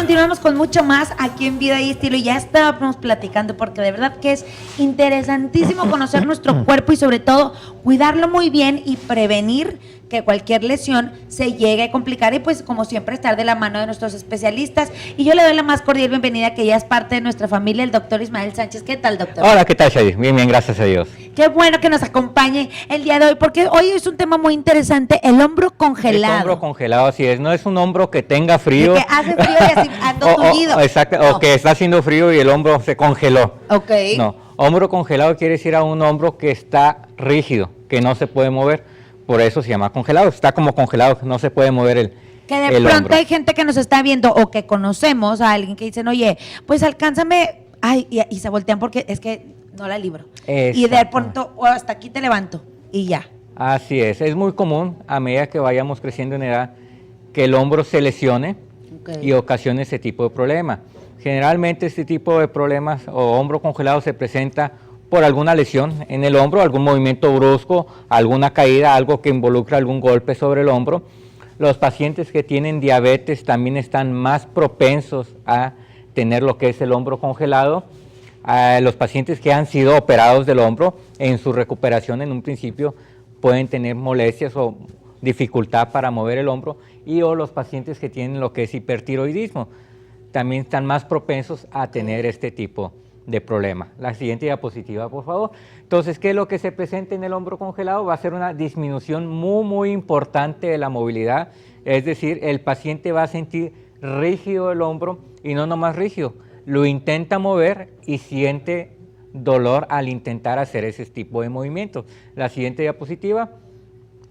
continuamos con mucho más aquí en Vida y Estilo. Ya estábamos platicando porque de verdad que es interesantísimo conocer nuestro cuerpo y sobre todo cuidarlo muy bien y prevenir que cualquier lesión se llegue a complicar y pues como siempre estar de la mano de nuestros especialistas. Y yo le doy la más cordial bienvenida, que ya es parte de nuestra familia, el doctor Ismael Sánchez. ¿Qué tal, doctor? Hola, ¿qué tal, Shadi? Bien, bien, gracias a Dios. Qué bueno que nos acompañe el día de hoy, porque hoy es un tema muy interesante, el hombro congelado. El hombro congelado, así es. No es un hombro que tenga frío. De que hace frío y así ando tullido. Exacto, No. o que está haciendo frío y el hombro se congeló. Ok. No, hombro congelado quiere decir a un hombro que está rígido, que no se puede mover. Por eso se llama congelado. Está como congelado, no se puede mover el Que de el pronto hombro. hay gente que nos está viendo o que conocemos a alguien que dicen, oye, pues alcánzame, ay, y se voltean porque es que no la libro. Y de pronto, oh, hasta aquí te levanto y ya. Así es muy común a medida que vayamos creciendo en edad que el hombro se lesione y ocasione ese tipo de problema. Generalmente este tipo de problemas o hombro congelado se presenta por alguna lesión en el hombro, algún movimiento brusco, alguna caída, algo que involucra algún golpe sobre el hombro. Los pacientes que tienen diabetes también están más propensos a tener lo que es el hombro congelado. Los pacientes que han sido operados del hombro, en su recuperación en un principio pueden tener molestias o dificultad para mover el hombro, y o los pacientes que tienen lo que es hipertiroidismo también están más propensos a tener este tipo de problema. La siguiente diapositiva, por favor. Entonces, ¿qué es lo que se presenta en el hombro congelado? Va a ser una disminución muy importante de la movilidad, es decir, el paciente va a sentir rígido el hombro y no nomás rígido, lo intenta mover y siente dolor al intentar hacer ese tipo de movimientos. La siguiente diapositiva.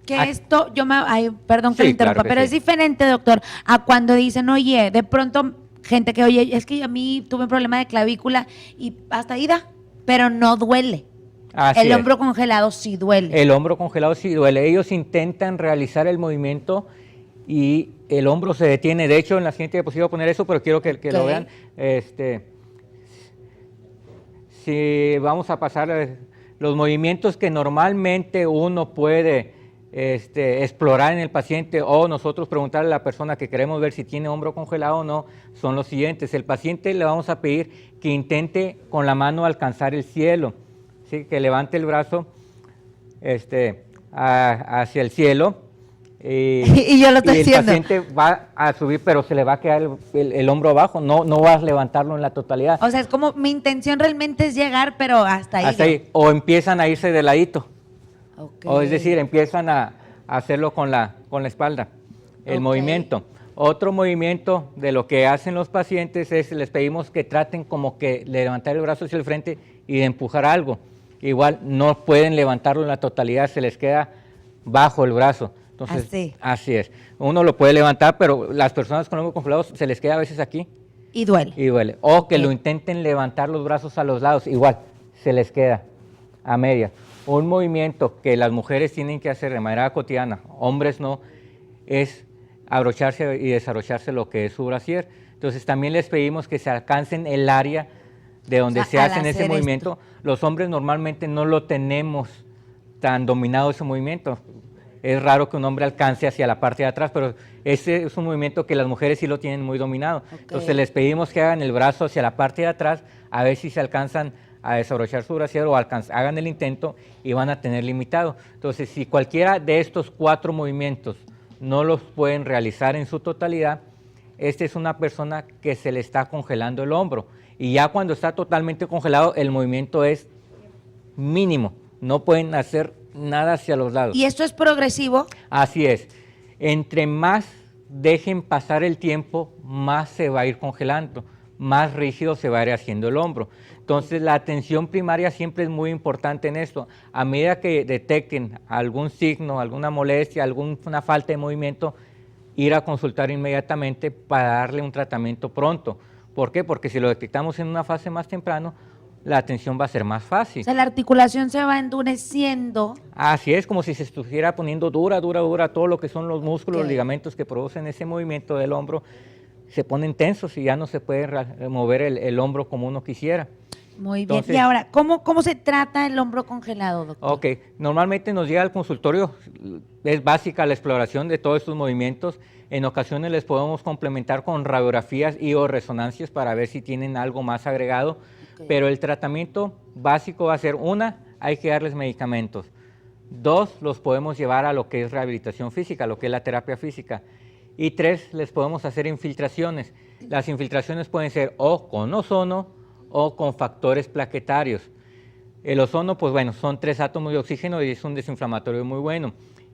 Que esto, ay, perdón que Sí, lo interrumpa, claro que pero sí. es diferente, doctor, a cuando dicen, oye, de pronto gente que, oye, es que a mí tuve un problema de clavícula y hasta ahí da, pero no duele. Así El es. hombro congelado sí duele. El hombro congelado sí duele. Ellos intentan realizar el movimiento y el hombro se detiene. De hecho, en la siguiente diapositiva voy a poner eso, pero quiero que lo vean. Si vamos a pasar los movimientos que normalmente uno puede explorar en el paciente, o nosotros preguntarle a la persona que queremos ver si tiene hombro congelado o no, son los siguientes. El paciente le vamos a pedir que intente con la mano alcanzar el cielo, ¿sí? Que levante el brazo hacia el cielo. Y yo lo estoy y el haciendo. paciente va a subir, pero se le va a quedar el hombro abajo, no va a levantarlo en la totalidad. O sea, es como mi intención realmente es llegar, pero hasta ahí. Hasta ahí. O empiezan a irse de ladito. Okay. O es decir, empiezan a hacerlo con la espalda, el movimiento. Otro movimiento de lo que hacen los pacientes es, les pedimos que traten como que levantar el brazo hacia el frente y de empujar algo. Igual no pueden levantarlo en la totalidad, se les queda bajo el brazo. Entonces, así es. Uno lo puede levantar, pero las personas con hombro congelado se les queda a veces aquí. Y duele. Y duele. O que lo intenten levantar los brazos a los lados, igual, se les queda a media. Un movimiento que las mujeres tienen que hacer de manera cotidiana, hombres no, es abrocharse y desabrocharse lo que es su brasier. Entonces también les pedimos que se alcancen el área de donde se hacen ese movimiento. Los hombres normalmente no lo tenemos tan dominado ese movimiento. Es raro que un hombre alcance hacia la parte de atrás, pero ese es un movimiento que las mujeres sí lo tienen muy dominado. Entonces les pedimos que hagan el brazo hacia la parte de atrás, a ver si se alcanzan a desabrochar su brasier o hagan el intento y van a tener limitado. Entonces, si cualquiera de estos 4 movimientos no los pueden realizar en su totalidad, esta es una persona que se le está congelando el hombro. Y ya cuando está totalmente congelado, el movimiento es mínimo. No pueden hacer nada hacia los lados. ¿Y esto es progresivo? Así es. Entre más dejen pasar el tiempo, más se va a ir congelando, más rígido se va a ir haciendo el hombro. Entonces, la atención primaria siempre es muy importante en esto. A medida que detecten algún signo, alguna molestia, alguna falta de movimiento, ir a consultar inmediatamente para darle un tratamiento pronto. ¿Por qué? Porque si lo detectamos en una fase más temprano, la atención va a ser más fácil. O sea, la articulación se va endureciendo. Así es, como si se estuviera poniendo dura, todo lo que son los músculos, los ligamentos que producen ese movimiento del hombro, se ponen tensos y ya no se puede mover el hombro como uno quisiera. Muy bien. Entonces, Y ahora, ¿cómo se trata el hombro congelado, doctor? ok, normalmente nos llega al consultorio, es básica la exploración de todos estos movimientos. En ocasiones les podemos complementar con radiografías y o resonancias para ver si tienen algo más agregado, pero el tratamiento básico va a ser, hay que darles medicamentos. 2, los podemos llevar a lo que es rehabilitación física, lo que es la terapia física. Y 3, les podemos hacer infiltraciones. Las infiltraciones pueden ser o con ozono o con factores plaquetarios. El ozono, pues bueno, son 3 átomos de oxígeno y es un desinflamatorio muy bueno.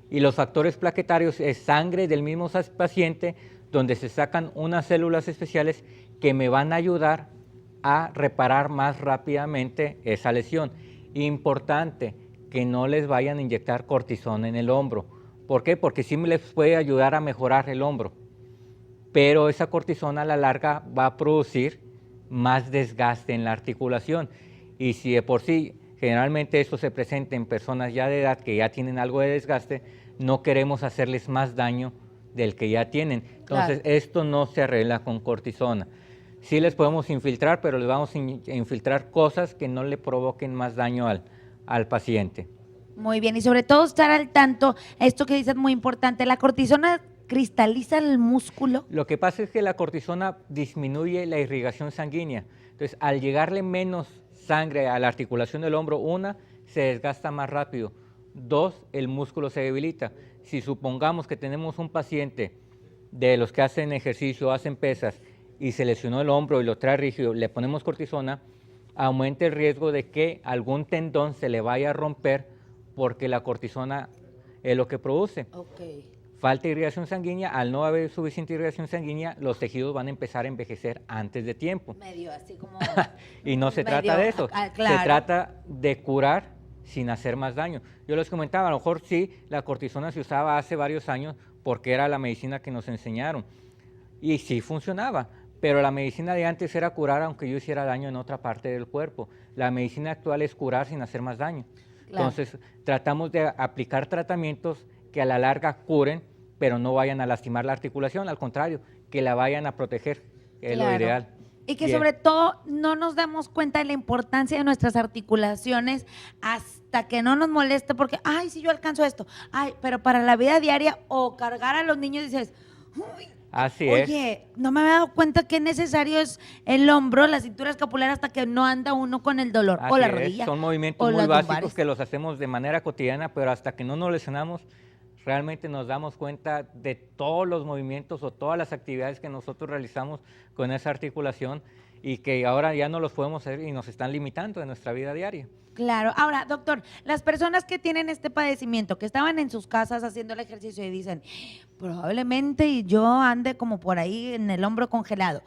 Y los factores plaquetarios es sangre del mismo paciente donde se sacan unas células especiales que me van a ayudar a reparar más rápidamente esa lesión. Importante que no les vayan a inyectar cortisona en el hombro. ¿Por qué? Porque sí me les puede ayudar a mejorar el hombro, pero esa cortisona a la larga va a producir más desgaste en la articulación. Y si de por sí generalmente esto se presenta en personas ya de edad que ya tienen algo de desgaste, no queremos hacerles más daño del que ya tienen. Entonces, esto no se arregla con cortisona. Sí les podemos infiltrar, pero les vamos a infiltrar cosas que no le provoquen más daño al paciente. Muy bien, y sobre todo estar al tanto, esto que dices es muy importante, la cortisona cristaliza el músculo. Lo que pasa es que la cortisona disminuye la irrigación sanguínea. Entonces, al llegarle menos sangre a la articulación del hombro, se desgasta más rápido. 2, el músculo se debilita. Si supongamos que tenemos un paciente de los que hacen ejercicio, hacen pesas, y se lesionó el hombro y lo trae rígido, le ponemos cortisona, aumenta el riesgo de que algún tendón se le vaya a romper porque la cortisona es lo que produce. Falta de irrigación sanguínea, al no haber suficiente irrigación sanguínea, los tejidos van a empezar a envejecer antes de tiempo. Medio así como... Y no se trata de eso, claro. Se trata de curar sin hacer más daño. Yo les comentaba, a lo mejor sí, la cortisona se usaba hace varios años porque era la medicina que nos enseñaron. Y sí funcionaba, pero la medicina de antes era curar aunque yo hiciera daño en otra parte del cuerpo. La medicina actual es curar sin hacer más daño. Claro. Entonces, tratamos de aplicar tratamientos que a la larga curen, pero no vayan a lastimar la articulación, al contrario, que la vayan a proteger, es lo ideal. Y que sobre todo no nos damos cuenta de la importancia de nuestras articulaciones hasta que no nos moleste porque, ay, si yo alcanzo esto, ay, pero para la vida diaria o cargar a los niños dices, uy, así es. Oye, no me había dado cuenta que necesario es el hombro, la cintura escapular hasta que no anda uno con el dolor. Así o la es. rodilla. Son movimientos muy básicos que los hacemos de manera cotidiana, pero hasta que no nos lesionamos, realmente nos damos cuenta de todos los movimientos o todas las actividades que nosotros realizamos con esa articulación y que ahora ya no los podemos hacer y nos están limitando en nuestra vida diaria. Claro. Ahora, doctor, las personas que tienen este padecimiento, que estaban en sus casas haciendo el ejercicio y dicen, probablemente yo ande como por ahí en el hombro congelado,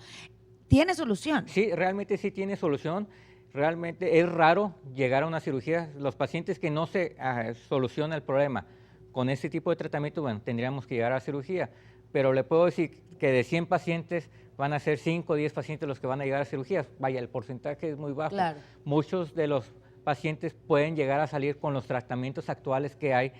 ¿tiene solución? Sí, realmente sí tiene solución. Realmente es raro llegar a una cirugía. Los pacientes que no se soluciona el problema con este tipo de tratamiento, bueno, tendríamos que llegar a la cirugía. Pero le puedo decir que de 100 pacientes van a ser 5 o 10 pacientes los que van a llegar a cirugías. Vaya, el porcentaje es muy bajo. Claro. Muchos de los pacientes pueden llegar a salir con los tratamientos actuales que hay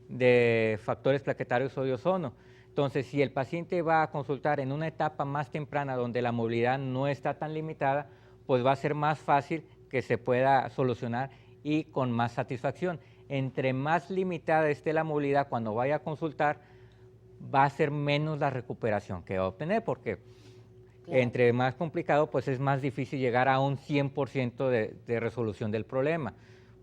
de factores plaquetarios o de ozono. Entonces, si el paciente va a consultar en una etapa más temprana donde la movilidad no está tan limitada, pues va a ser más fácil que se pueda solucionar y con más satisfacción. Entre más limitada esté la movilidad cuando vaya a consultar, va a ser menos la recuperación que va a obtener, porque entre más complicado, pues es más difícil llegar a un 100% de resolución del problema.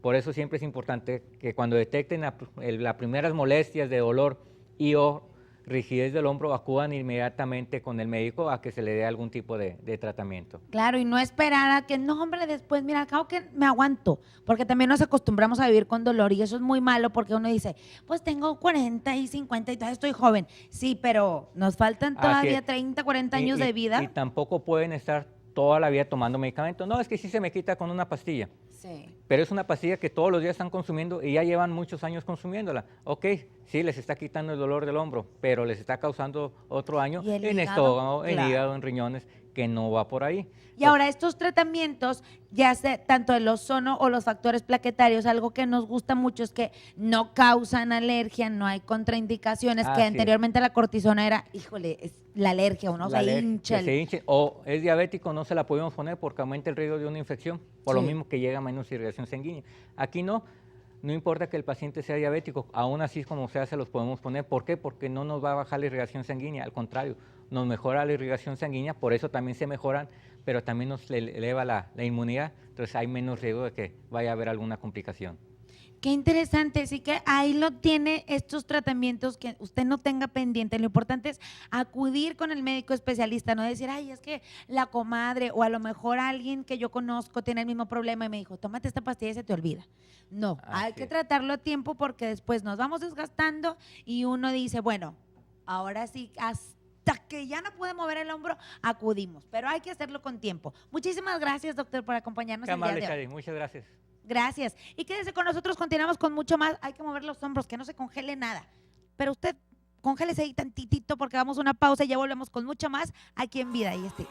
Por eso siempre es importante que cuando detecten las primeras molestias de dolor y o rigidez del hombro, acudan inmediatamente con el médico a que se le dé algún tipo de tratamiento. Claro, y no esperar a que, no, hombre, después, mira, al cabo que me aguanto, porque también nos acostumbramos a vivir con dolor y eso es muy malo porque uno dice, pues tengo 40 y 50 y todavía estoy joven. Sí, pero nos faltan todavía 30, 40 años de vida. Y tampoco pueden estar toda la vida tomando medicamentos. No, es que sí se me quita con una pastilla. Sí. Pero es una pastilla que todos los días están consumiendo y ya llevan muchos años consumiéndola. Ok, sí, les está quitando el dolor del hombro, pero les está causando otro daño en estómago, en hígado, en riñones, que no va por ahí. Y ahora estos tratamientos, ya sea tanto el ozono o los factores plaquetarios, algo que nos gusta mucho es que no causan alergia, no hay contraindicaciones, que Así es. anteriormente la cortisona era, híjole, es la alergia, uno La se alergia, hincha. que se hinche, o es diabético, no se la podemos poner porque aumenta el riesgo de una infección, por lo Sí. mismo que llega menos irrigación sanguínea. Aquí no importa que el paciente sea diabético, aún así como sea se los podemos poner. ¿Por qué? Porque no nos va a bajar la irrigación sanguínea, al contrario, nos mejora la irrigación sanguínea, por eso también se mejoran, pero también nos eleva la inmunidad, entonces hay menos riesgo de que vaya a haber alguna complicación. Qué interesante, así que ahí lo tiene, estos tratamientos que usted no tenga pendiente. Lo importante es acudir con el médico especialista, no decir, ay, es que la comadre o a lo mejor alguien que yo conozco tiene el mismo problema y me dijo, tómate esta pastilla y se te olvida. No, hay que tratarlo a tiempo porque después nos vamos desgastando y uno dice, bueno, ahora sí, hasta que ya no puede mover el hombro, acudimos, pero hay que hacerlo con tiempo. Muchísimas gracias, doctor, por acompañarnos Qué el día amable, de hoy. Shari, muchas gracias. Gracias. Y quédese con nosotros, continuamos con mucho más. Hay que mover los hombros, que no se congele nada. Pero usted congélese ahí tantitito porque vamos a una pausa y ya volvemos con mucho más aquí en Vida y Estilo.